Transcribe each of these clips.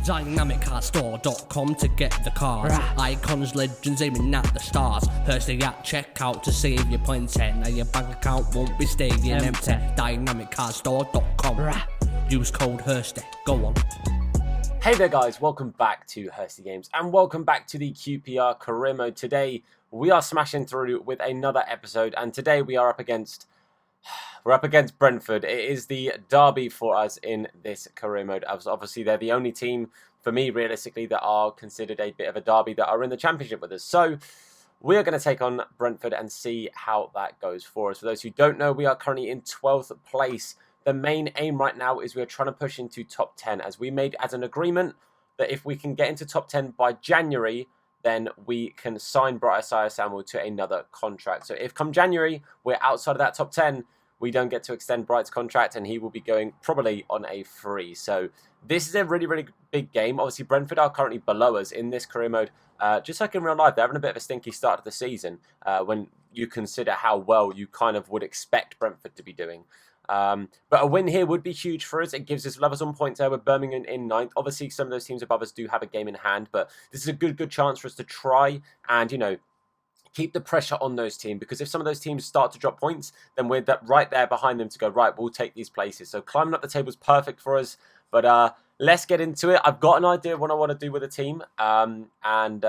DynamicCarStore.com to get the cars. Icons, legends aiming at the stars. Hursty at checkout to save your points. Now your bank account won't be staying empty. DynamicCarStore.com. Use code Hursty. Go on. Hey there guys, welcome back to Hursty Games and welcome back to the QPR Career Mode. Today we are smashing through with another episode, and today we are up against Brentford. It is the derby for us in this career mode. Obviously they're the only team for me realistically that are considered a bit of a derby that are in the championship with us. So we are going to take on Brentford and see how that goes for us. For those who don't know, we are currently in 12th place. The main aim right now is we're trying to push into top 10, as we made as an agreement that if we can get into top 10 by January, then we can sign Bright Samuel to another contract. So if come January we're outside of that top 10, we don't get to extend Bright's contract and he will be going probably on a free. So this is a really, really big game. Obviously Brentford are currently below us in this career mode. Just like in real life, they're having a bit of a stinky start to the season when you consider how well you kind of would expect Brentford to be doing. But a win here would be huge for us. It gives us levels on points there with Birmingham in 9th. Obviously, some of those teams above us do have a game in hand, but this is a good chance for us to try and, you know, keep the pressure on those teams, because if some of those teams start to drop points, then we're right there behind them to go, right, we'll take these places. So climbing up the table is perfect for us, but let's get into it. I've got an idea of what I want to do with the team, and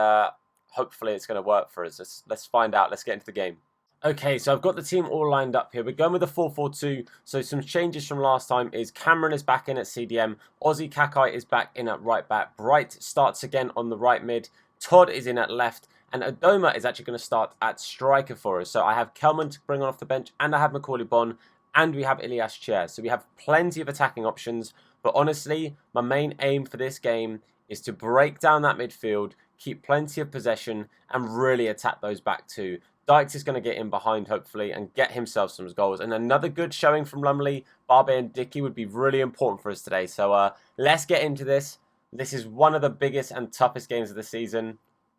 hopefully it's going to work for us. Let's find out. Let's get into the game. Okay, so I've got the team all lined up here. We're going with a 4-4-2. So some changes from last time is Cameron is back in at CDM. Ozzy Kakai is back in at right back. Bright starts again on the right mid. Todd is in at left. And Adoma is actually going to start at striker for us. So I have Kelman to bring on off the bench. And I have Macaulay Bon. And we have Ilias Chair. So we have plenty of attacking options. But honestly, my main aim for this game is to break down that midfield, keep plenty of possession, and really attack those back two. Dykes is going to get in behind, hopefully, and get himself some goals. And another good showing from Lumley, Barbe, and Dickey would be really important for us today. So let's get into this. This is one of the biggest and toughest games of the season.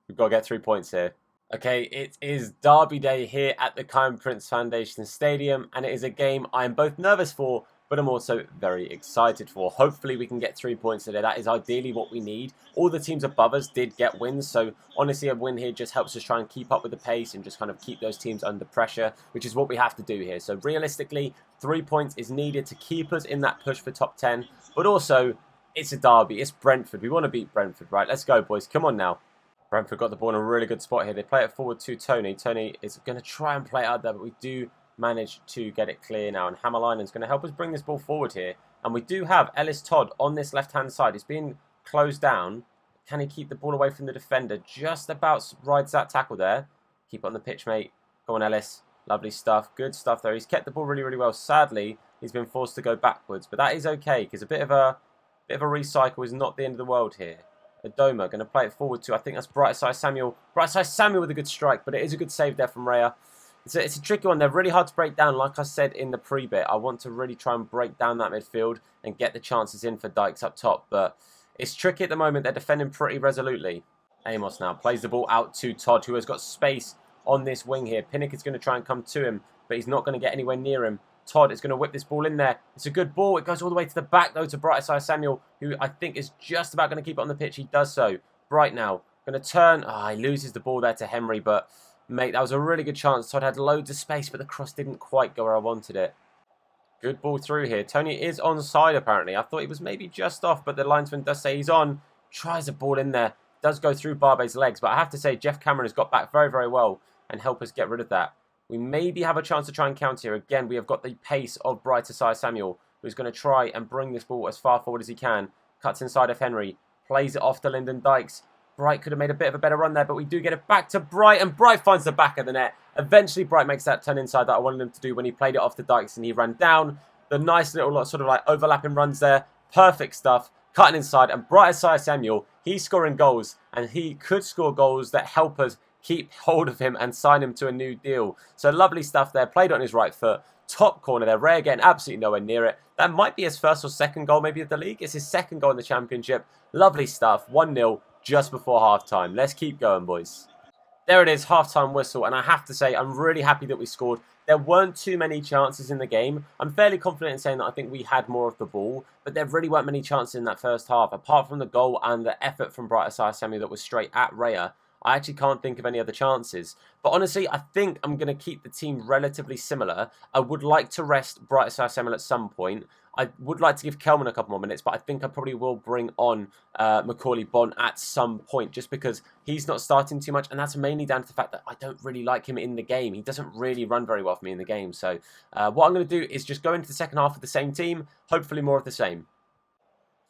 We've got to get 3 points here. Okay, it is Derby Day here at the Kine Prince Foundation Stadium. And it is a game I am both nervous for, but I'm also very excited for. Hopefully we can get 3 points today. That is ideally what we need. All the teams above us did get wins, so honestly a win here just helps us try and keep up with the pace and just kind of keep those teams under pressure, which is what we have to do here. So realistically, 3 points is needed to keep us in that push for top 10, but also it's a derby, it's Brentford. We want to beat Brentford, right? Let's go, boys. Come on now. Brentford got the ball in a really good spot here. They play it forward to Tony. Tony is going to try and play it out there, but we do manage to get it clear now, and Hammerlinen's going to help us bring this ball forward here. And we do have Ellis Todd on this left-hand side. He's being closed down. Can he keep the ball away from the defender? Just about rides that tackle there. Keep it on the pitch, mate. Go on, Ellis. Lovely stuff. Good stuff there. He's kept the ball really, really well. Sadly, he's been forced to go backwards, but that is okay, because a bit of a recycle is not the end of the world here. Adoma going to play it forward to, I think that's Bright Samuel. Bright Samuel with a good strike, but it is a good save there from Raya. It's a tricky one. They're really hard to break down. Like I said in the pre-bit, I want to really try and break down that midfield and get the chances in for Dykes up top. But it's tricky at the moment. They're defending pretty resolutely. Amos now plays the ball out to Todd, who has got space on this wing here. Pinnock is going to try and come to him, but he's not going to get anywhere near him. Todd is going to whip this ball in there. It's a good ball. It goes all the way to the back, though, to Bright Samuel, who I think is just about going to keep it on the pitch. He does so. Bright now going to turn. He loses the ball there to Henry, but mate, that was a really good chance. Todd had loads of space, but the cross didn't quite go where I wanted it. Good ball through here. Tony is onside, apparently. I thought he was maybe just off, but the linesman does say he's on. Tries a ball in there. Does go through Barbe's legs, but I have to say, Jeff Cameron has got back very, very well and help us get rid of that. We maybe have a chance to try and counter here. Again, we have got the pace of Bright Samuel, who's going to try and bring this ball as far forward as he can. Cuts inside of Henry. Plays it off to Lyndon Dykes. Bright could have made a bit of a better run there, but we do get it back to Bright, and Bright finds the back of the net. Eventually, Bright makes that turn inside that I wanted him to do when he played it off to Dykes and he ran down. The nice little sort of like overlapping runs there. Perfect stuff. Cutting inside, and Bright Samuel, he's scoring goals, and he could score goals that help us keep hold of him and sign him to a new deal. So lovely stuff there. Played on his right foot. Top corner there. Ray getting absolutely nowhere near it. That might be his first or second goal maybe of the league. It's his second goal in the championship. Lovely stuff. 1-0 just before half-time. Let's keep going, boys. There it is, half-time whistle. And I have to say, I'm really happy that we scored. there weren't too many chances in the game. I'm fairly confident in saying that I think we had more of the ball, but there really weren't many chances in that first half. Apart from the goal and the effort from Bright Samuel that was straight at Raya, I actually can't think of any other chances. But honestly, I think I'm going to keep the team relatively similar. I would like to rest Bright Samuel at some point. I would like to give Kelman a couple more minutes, but I think I probably will bring on Macaulay Bonne at some point, just because he's not starting too much, and that's mainly down to the fact that I don't really like him in the game. He doesn't really run very well for me in the game. So what I'm going to do is just go into the second half with the same team, hopefully more of the same.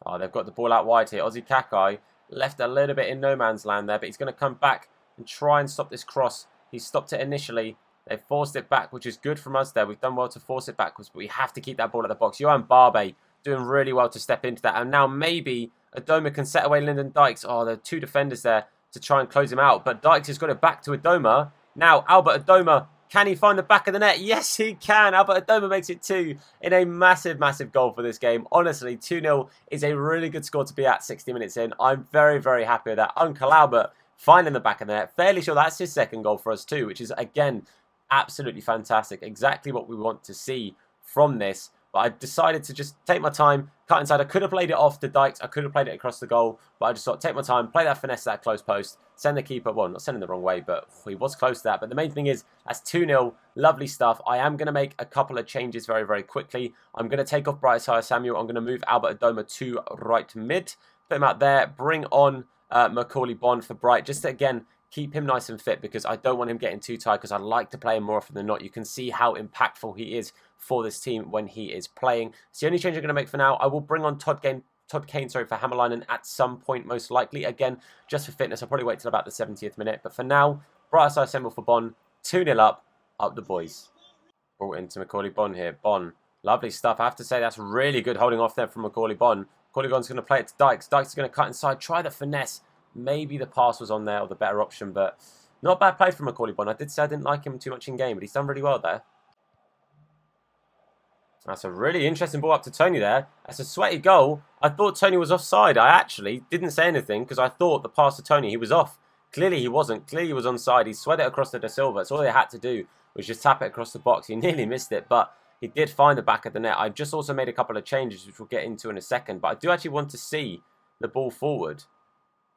Oh, they've got the ball out wide here. Ozzy Kakai left a little bit in no man's land there, but he's going to come back and try and stop this cross. He stopped it initially. They forced it back, which is good from us there. We've done well to force it backwards, but we have to keep that ball at the box. Johan Barbe doing really well to step into that. And now maybe Adoma can set away Lyndon Dykes. Oh, there are two defenders there to try and close him out. But Dykes has got it back to Adoma. Now, Albert Adoma, can he find the back of the net? Yes, he can. Albert Adoma makes it 2 in a massive, massive goal for this game. Honestly, 2-0 is a really good score to be at 60 minutes in. I'm very, very happy with that. Uncle Albert finding the back of the net. Fairly sure that's his second goal for us too, which is, again, absolutely fantastic. Exactly what we want to see from this. But I decided to just take my time, cut inside. I could have played it off to Dykes. I could have played it across the goal. But I just thought, take my time, play that finesse, that close post, send the keeper. Well, not sending the wrong way, but he was close to that. But the main thing is, that's 2-0. Lovely stuff. I am going to make a couple of changes very, very quickly. I'm going to take off Bright Samuel. I'm going to move Albert Adoma to right mid. Put him out there. Bring on Macaulay Bonne for Bright. Just to, again, keep him nice and fit, because I don't want him getting too tired, because I like to play him more often than not. You can see how impactful he is for this team when he is playing. It's the only change I'm going to make for now. I will bring on Todd Kane for Hammerlinen at some point, most likely. Again, just for fitness, I'll probably wait till about the 70th minute. But for now, Bright Samuel for Bonne. 2-0 up the boys. Brought into Macaulay Bonne here. Bonne, lovely stuff. I have to say, that's really good holding off there from Macaulay Bonne. Macaulay Bonne's going to play it to Dykes. Dykes is going to cut inside, try the finesse. Maybe the pass was on there, or the better option, but not bad play from Macaulay Bonne. I did say I didn't like him too much in game, but he's done really well there. That's a really interesting ball up to Tony there. That's a sweaty goal. I thought Tony was offside. I actually didn't say anything, because I thought the pass to Tony, he was off. Clearly he wasn't. Clearly he was onside. He sweat it across to Da Silva. That's all he had to do, was just tap it across the box. He nearly missed it, but he did find the back of the net. I just also made a couple of changes, which we'll get into in a second, but I do actually want to see the ball forward.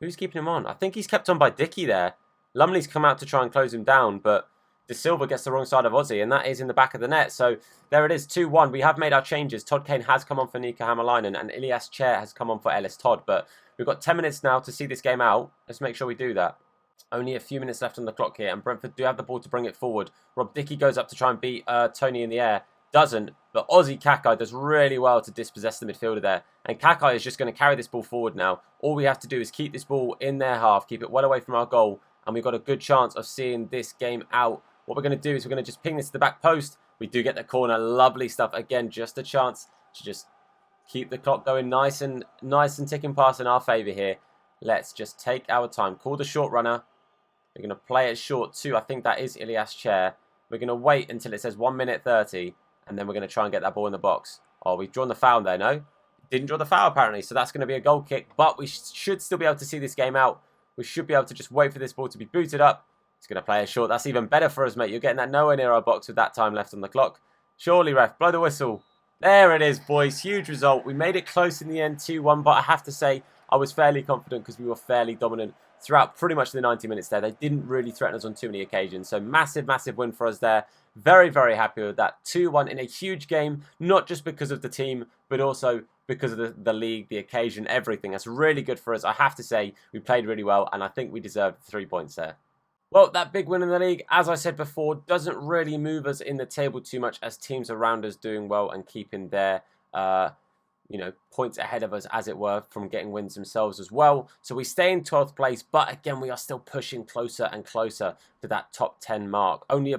Who's keeping him on? I think he's kept on by Dickey there. Lumley's come out to try and close him down, but Da Silva gets the wrong side of Ozzy, and that is in the back of the net. So there it is, 2-1. We have made our changes. Todd Kane has come on for Nico Hammerlinen, and Ilias Chair has come on for Ellis Todd. But we've got 10 minutes now to see this game out. Let's make sure we do that. Only a few minutes left on the clock here, and Brentford do have the ball to bring it forward. Rob Dickey goes up to try and beat Tony in the air. Doesn't, but Ozzy Kakai does really well to dispossess the midfielder there. And Kakai is just going to carry this ball forward now. All we have to do is keep this ball in their half, keep it well away from our goal, and we've got a good chance of seeing this game out. What we're going to do is we're going to just ping this to the back post. We do get the corner. Lovely stuff. Again, just a chance to just keep the clock going nice and ticking past in our favour here. Let's just take our time. Call the short runner. We're going to play it short too. I think that is Ilias Chair. We're going to wait until it says 1 minute 30. And then we're going to try and get that ball in the box. Oh, we've drawn the foul there, no? Didn't draw the foul, apparently. So that's going to be a goal kick. But we should still be able to see this game out. We should be able to just wait for this ball to be booted up. It's going to play a short. That's even better for us, mate. You're getting that nowhere near our box with that time left on the clock. Surely, ref. Blow the whistle. There it is, boys. Huge result. We made it close in the end, 2-1. But I have to say, I was fairly confident, because we were fairly dominant throughout pretty much the 90 minutes there. They didn't really threaten us on too many occasions. So massive, massive win for us there. Very, very happy with that. 2-1 in a huge game, not just because of the team, but also because of the league, the occasion, everything. That's really good for us. I have to say, we played really well, and I think we deserved 3 points there. Well, that big win in the league, as I said before, doesn't really move us in the table too much, as teams around us doing well and keeping their points ahead of us, as it were, from getting wins themselves as well. So we stay in 12th place, but again, we are still pushing closer and closer to that top 10 mark. Only 2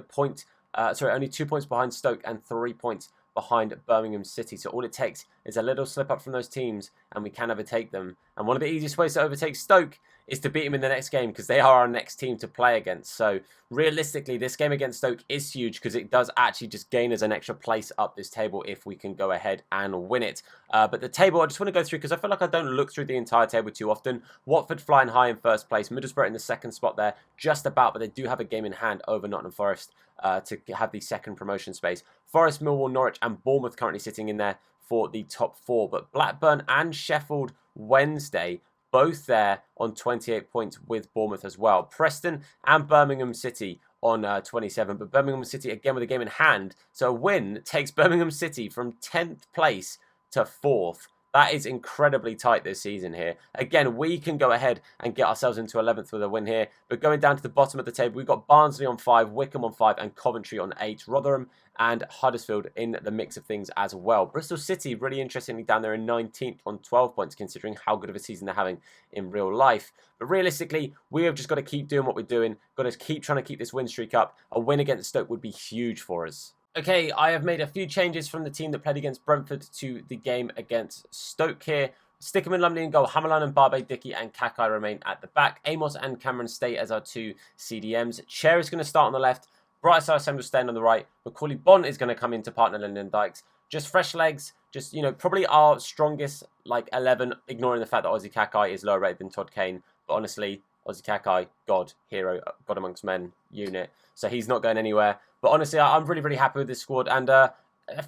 points behind Stoke and 3 points behind Birmingham City. So all it takes is a little slip up from those teams and we can overtake them. And one of the easiest ways to overtake Stoke is to beat them in the next game because they are our next team to play against. So realistically, this game against Stoke is huge because it does actually just gain us an extra place up this table if we can go ahead and win it. But the table, I just want to go through because I feel like I don't look through the entire table too often. Watford flying high in first place, Middlesbrough in the second spot there, just about, but they do have a game in hand over Nottingham Forest to have the second promotion space. Forest, Millwall, Norwich and Bournemouth currently sitting in there for the top 4, but Blackburn and Sheffield Wednesday both there on 28 points with Bournemouth as well. Preston and Birmingham City on 27, but Birmingham City again with a game in hand. So a win takes Birmingham City from 10th place to 4th. That is incredibly tight this season here. Again, we can go ahead and get ourselves into 11th with a win here. But going down to the bottom of the table, we've got Barnsley on 5, Wickham on 5, and Coventry on 8. Rotherham and Huddersfield in the mix of things as well. Bristol City, really interestingly, down there in 19th on 12 points, considering how good of a season they're having in real life. But realistically, we have just got to keep doing what we're doing. Got to keep trying to keep this win streak up. A win against Stoke would be huge for us. Okay, I have made a few changes from the team that played against Brentford to the game against Stoke here. Stickham and Lumley in goal. Hammerline and Barbe, Dickey and Kakai remain at the back. Amos and Cameron stay as our 2 CDMs. Chair is going to start on the left. Bright Saracen staying on the right. Macaulay Bonne is going to come in to partner Lyndon Dykes. Just fresh legs. Just, you know, probably our strongest, like, 11, ignoring the fact that Ozzy Kakai is lower rated than Todd Kane. But honestly, Ozzy Kakai, God, hero, God amongst men, unit. So he's not going anywhere. But honestly, I'm really, really happy with this squad. And a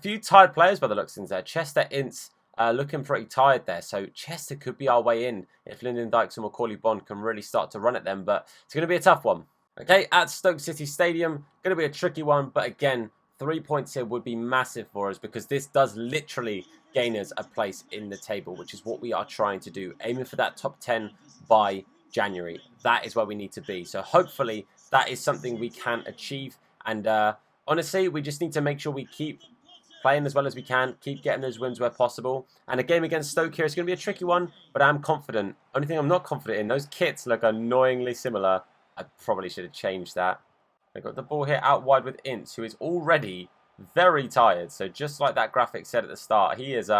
few tired players by the looks of things there. Chester, Ince, looking pretty tired there. So Chester could be our way in if Lyndon Dykes and Macaulay Bonne can really start to run at them. But it's going to be a tough one. Okay, at Stoke City Stadium, going to be a tricky one. But again, 3 points here would be massive for us because this does literally gain us a place in the table, which is what we are trying to do. Aiming for that top 10 by January. That is where we need to be. So hopefully that is something we can achieve. And honestly, we just need to make sure we keep playing as well as we can, keep getting those wins where possible. And a game against Stoke here is going to be a tricky one, but I'm confident. Only thing I'm not confident in, those kits look annoyingly similar. I probably should have changed that. They've got the ball here out wide with Ince, who is already very tired. So just like that graphic said at the start, he is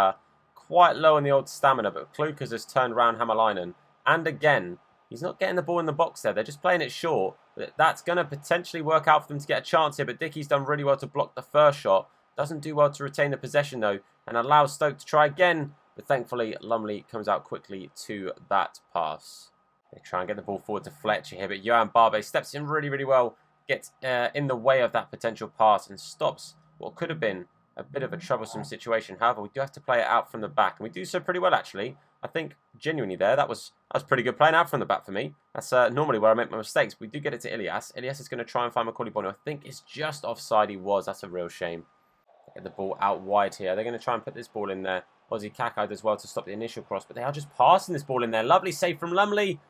quite low on the old stamina, but Klukas has turned round Hammerleinen. And again, he's not getting the ball in the box there. They're just playing it short. That's going to potentially work out for them to get a chance here. But Dickey's done really well to block the first shot. Doesn't do well to retain the possession, though. And allows Stoke to try again. But thankfully, Lumley comes out quickly to that pass. They try and get the ball forward to Fletcher here. But Johan Barbe steps in really, really well. Gets in the way of that potential pass and stops what could have been a bit of a troublesome situation. However, we do have to play it out from the back. And we do so pretty well, actually. I think genuinely there, that was pretty good playing out from the back for me. That's normally where I make my mistakes. We do get it to Ilias. Ilias is going to try and find Macaulay Bonne. I think it's just offside he was. That's a real shame. Get the ball out wide here. They're going to try and put this ball in there. Ozzy Kakai does well to stop the initial cross, but they are just passing this ball in there. Lovely save from Lumley.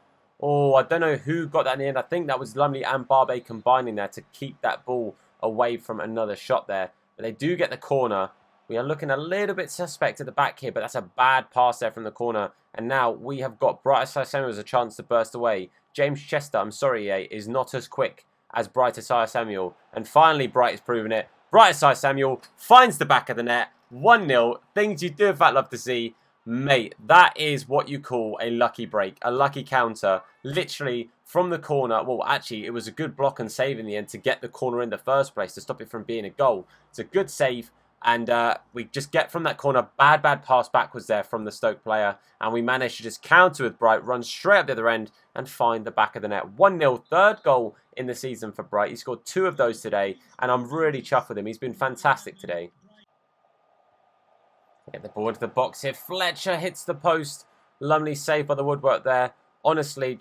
Oh, I don't know who got that in the end. I think that was Lumley and Barbe combining there to keep that ball away from another shot there. But they do get the corner. We are looking a little bit suspect at the back here, but that's a bad pass there from the corner. And now we have got Bright Samuel as a chance to burst away. James Chester, I'm sorry, is not as quick as Bright Samuel. And finally, Bright is proving it. Bright Samuel finds the back of the net. 1-0. Things you do in fact love to see. Mate, that is what you call a lucky break, a lucky counter. Literally from the corner. Well, actually, it was a good block and save in the end to get the corner in the first place to stop it from being a goal. It's a good save. And we just get from that corner, bad pass backwards there from the Stoke player. And we managed to just counter with Bright, run straight up the other end and find the back of the net. 1-0, third goal in the season for Bright. He scored 2 of those today. And I'm really chuffed with him. He's been fantastic today. Get the ball into the box here. Fletcher hits the post. Lumley saved by the woodwork there. Honestly,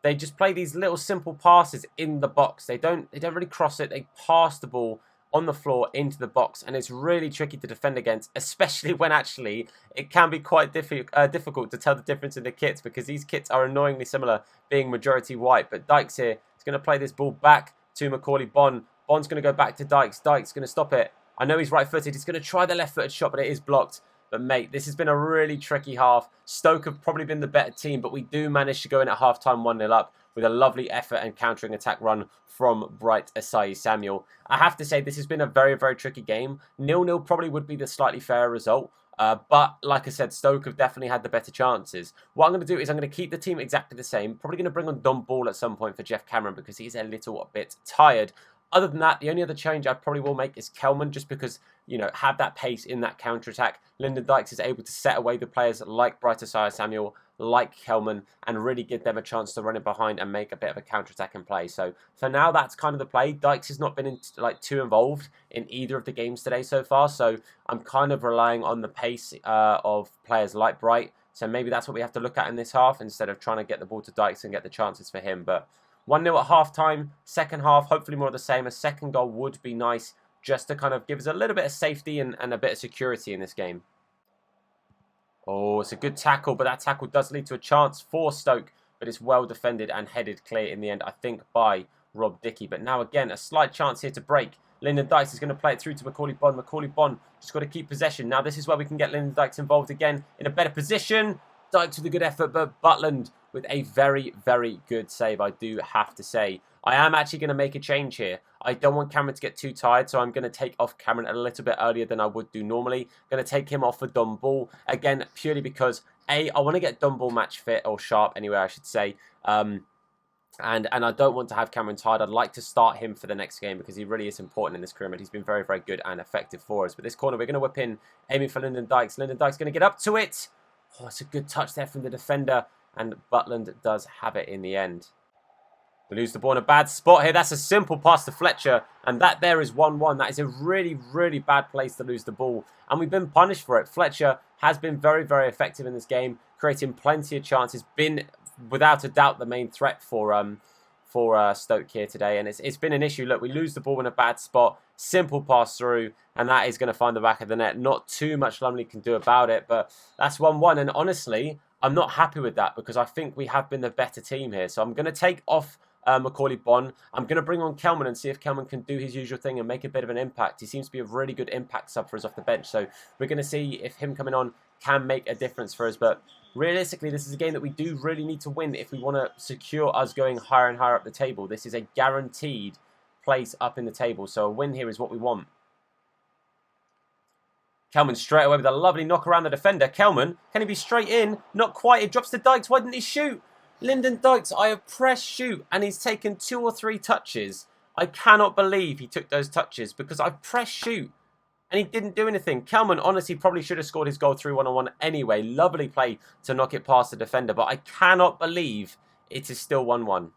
they just play these little simple passes in the box. They don't really cross it. They pass the ball on the floor into the box, and it's really tricky to defend against, especially when actually it can be quite difficult to tell the difference in the kits because these kits are annoyingly similar, being majority white. But Dykes here is going to play this ball back to Macaulay Bonne. Bonne's going to go back to Dykes. Dykes going to stop it. I know he's right-footed. He's going to try the left-footed shot, but it is blocked. But, mate, this has been a really tricky half. Stoke have probably been the better team, but we do manage to go in at half-time 1-0 up with a lovely effort and countering attack run from Bright Asai Samuel. I have to say, this has been a very, very tricky game. 0-0 probably would be the slightly fairer result. But like I said, Stoke have definitely had the better chances. What I'm going to do is I'm going to keep the team exactly the same. Probably going to bring on Don Ball at some point for Jeff Cameron because he's a little bit tired. Other than that, the only other change I probably will make is Kelman, just because, you know, have that pace in that counter-attack. Lyndon Dykes is able to set away the players like Bright Asai Samuel, like Kelman, and really give them a chance to run it behind and make a bit of a counter-attack and play. So for now, that's kind of the play. Dykes has not been too involved in either of the games today so far, so I'm kind of relying on the pace of players like Bright. So maybe that's what we have to look at in this half instead of trying to get the ball to Dykes and get the chances for him. But 1-0 at half-time, second half, hopefully more of the same. A second goal would be nice just to kind of give us a little bit of safety and a bit of security in this game. Oh, it's a good tackle, but that tackle does lead to a chance for Stoke, but it's well defended and headed clear in the end, I think, by Rob Dickie. But now, again, a slight chance here to break. Lyndon Dykes is going to play it through to Macaulay Bonne. Macaulay Bonne just got to keep possession. Now, this is where we can get Lyndon Dykes involved again in a better position. Dykes with a good effort, but Butland with a very, very good save, I do have to say. I am actually going to make a change here. I don't want Cameron to get too tired, so I'm going to take off Cameron a little bit earlier than I would do normally. Going to take him off for Don Ball, again, purely because, A, I want to get Don Ball match fit, or sharp anyway, I should say. And I don't want to have Cameron tired. I'd like to start him for the next game because he really is important in this career mode. He's been very, very good and effective for us. But this corner, we're going to whip in, aiming for Lyndon Dykes. Lyndon Dykes going to get up to it. Oh, it's a good touch there from the defender. And Butland does have it in the end. We lose the ball in a bad spot here. That's a simple pass to Fletcher. And that there is 1-1. That is a really, really bad place to lose the ball. And we've been punished for it. Fletcher has been very, very effective in this game, creating plenty of chances. Been, without a doubt, the main threat for Stoke here today. And it's been an issue. Look, we lose the ball in a bad spot. Simple pass through. And that is going to find the back of the net. Not too much Lumley can do about it. But that's 1-1. And honestly, I'm not happy with that because I think we have been the better team here. So I'm going to take off Macaulay Bonne. I'm going to bring on Kelman and see if Kelman can do his usual thing and make a bit of an impact. He seems to be a really good impact sub for us off the bench. So we're going to see if him coming on can make a difference for us. But realistically, this is a game that we do really need to win if we want to secure us going higher and higher up the table. This is a guaranteed place up in the table. So a win here is what we want. Kelman straight away with a lovely knock around the defender. Kelman, can he be straight in? Not quite. It drops to Dykes. Why didn't he shoot? Lyndon Dykes, I have pressed shoot and he's taken 2 or 3 touches. I cannot believe he took those touches because I pressed shoot and he didn't do anything. Kelman honestly probably should have scored his goal through 1-on-1 anyway. Lovely play to knock it past the defender, but I cannot believe it is still 1-1.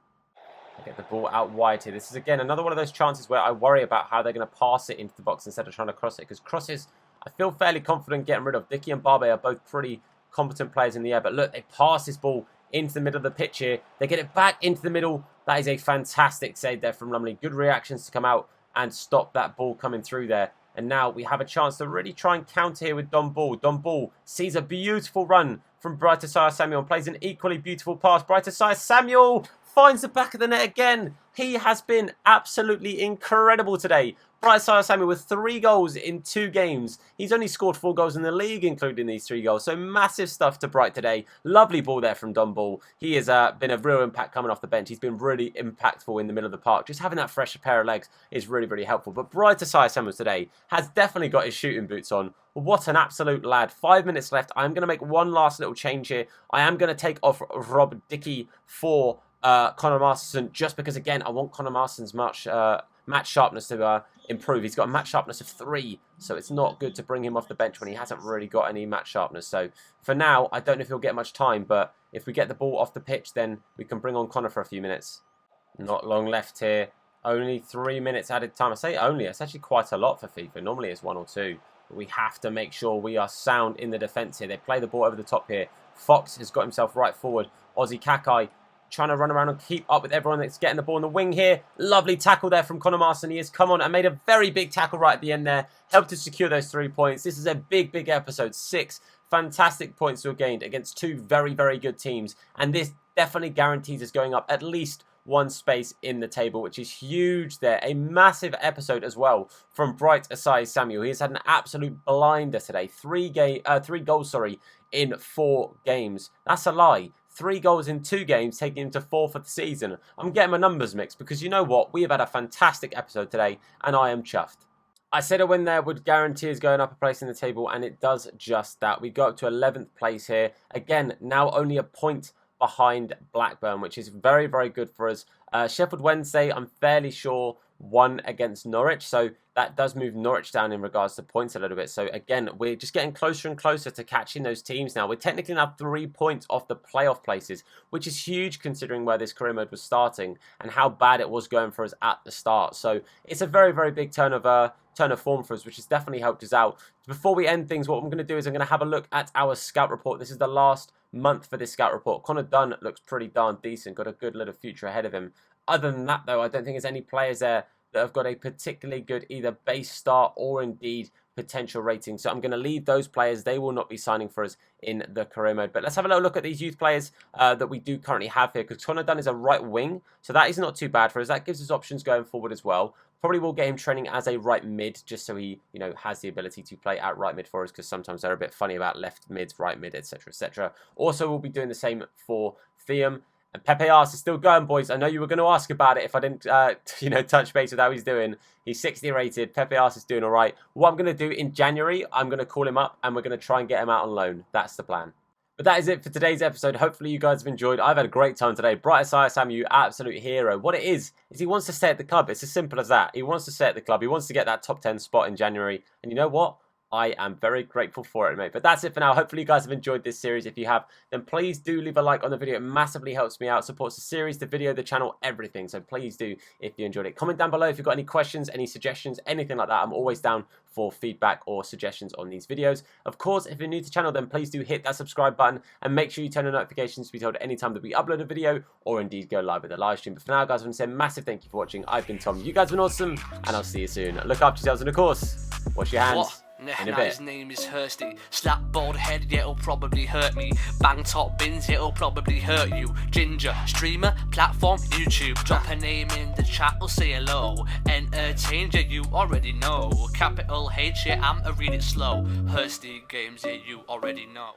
I get the ball out wide here. This is again another one of those chances where I worry about how they're going to pass it into the box instead of trying to cross it, because crosses I feel fairly confident getting rid of. Dickie and Barbe are both pretty competent players in the air, but look, they pass this ball into the middle of the pitch here. They get it back into the middle. That is a fantastic save there from Lumley. Good reactions to come out and stop that ball coming through there. And now we have a chance to really try and counter here with Don Ball. Don Ball sees a beautiful run from Bright Asai Samuel and plays an equally beautiful pass. Bright Asai Samuel finds the back of the net again. He has been absolutely incredible today. Bright Asai Samuel with 3 goals in 2 games. He's only scored 4 goals in the league, including these 3 goals. So massive stuff to Bright today. Lovely ball there from Don Ball. He has been a real impact coming off the bench. He's been really impactful in the middle of the park. Just having that fresh pair of legs is really, really helpful. But Bright Asai Samuel today has definitely got his shooting boots on. What an absolute lad. 5 minutes left. I'm going to make one last little change here. I am going to take off Rob Dickie for Connor Masterson, just because, again, I want Connor Masterson's match sharpness to improve. He's got a match sharpness of 3, so it's not good to bring him off the bench when he hasn't really got any match sharpness. So for now, I don't know if he'll get much time, but if we get the ball off the pitch, then we can bring on Connor for a few minutes. Not long left here. Only 3 minutes added time. I say only. It's actually quite a lot for FIFA. Normally it's 1 or 2. But we have to make sure we are sound in the defence here. They play the ball over the top here. Fox has got himself right forward. Ozzy Kakai trying to run around and keep up with everyone that's getting the ball in the wing here. Lovely tackle there from Connor Marston. He has come on and made a very big tackle right at the end there. Helped to secure those 3 points. This is a big, big episode. 6 fantastic points to have gained against 2 very, very good teams. And this definitely guarantees us going up at least 1 space in the table, which is huge there. A massive episode as well from Bright Asai Samuel. He has had an absolute blinder today. 3 goals, in 4 games. That's a lie. 3 goals in 2 games, taking him to 4th for the season. I'm getting my numbers mixed because you know what? We have had a fantastic episode today and I am chuffed. I said a win there would guarantee us going up a place in the table, and it does just that. We go up to 11th place here. Again, now only a point behind Blackburn, which is very, very good for us. Sheffield Wednesday, I'm fairly sure, won against Norwich, so that does move Norwich down in regards to points a little bit. So again, we're just getting closer and closer to catching those teams now. We're technically now 3 points off the playoff places, which is huge considering where this career mode was starting and how bad it was going for us at the start. So it's a very, very big turn of form for us, which has definitely helped us out. Before we end things, what I'm going to do is I'm going to have a look at our scout report. This is the last month for this scout report. Connor Dunn looks pretty darn decent, got a good little future ahead of him. Other than that, though, I don't think there's any players there that have got a particularly good either base start or indeed potential rating. So I'm going to leave those players. They will not be signing for us in the career mode. But let's have a little look at these youth players that we do currently have here, because Connor Dunn is a right wing, so that is not too bad for us. That gives us options going forward as well. Probably will get him training as a right mid, just so he, you know, has the ability to play at right mid for us, because sometimes they're a bit funny about left mids, right mid, etc, etc. Also, we'll be doing the same for Theum. And Pepe Ars is still going, boys. I know you were going to ask about it if I didn't, you know, touch base with how he's doing. He's 60 rated. Pepe Ars is doing all right. What I'm going to do in January, I'm going to call him up and we're going to try and get him out on loan. That's the plan. But that is it for today's episode. Hopefully you guys have enjoyed. I've had a great time today. Bright Asaya Samu, absolute hero. What it is he wants to stay at the club. It's as simple as that. He wants to stay at the club. He wants to get that top 10 spot in January. And you know what? I am very grateful for it, mate. But that's it for now. Hopefully you guys have enjoyed this series. If you have, then please do leave a like on the video. It massively helps me out. Supports the series, the video, the channel, everything. So please do if you enjoyed it. Comment down below if you've got any questions, any suggestions, anything like that. I'm always down for feedback or suggestions on these videos. Of course, if you're new to the channel, then please do hit that subscribe button and make sure you turn on notifications to be told anytime that we upload a video or indeed go live with a live stream. But for now, guys, I want to say a massive thank you for watching. I've been Tom. You guys have been awesome, and I'll see you soon. Look after yourselves, and of course, wash your hands. What? Nah, his name is Hursty. Slap bald head, yeah, it'll probably hurt me. Bang top bins, it'll probably hurt you. Ginger, streamer, platform, YouTube. Drop a name in the chat or say hello. Entertain, yeah, you already know. Capital H, yeah, I'm a read it slow. Hursty games, yeah, you already know.